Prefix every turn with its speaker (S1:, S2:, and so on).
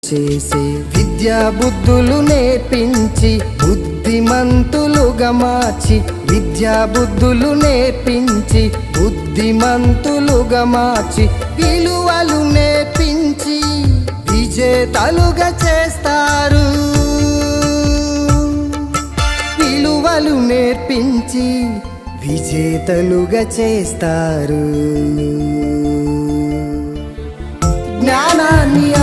S1: చేసే విద్యా బుద్ధులు నేర్పించి బుద్ధిమంతులుగా మార్చి విద్యా బుద్ధులు నేర్పించి బుద్ధిమంతులుగా మార్చి విలువలు నేర్పించి విజేతలుగా చేస్తారు. విలువలు నేర్పించి విజేతలుగా చేస్తారు. జ్ఞానాన్ని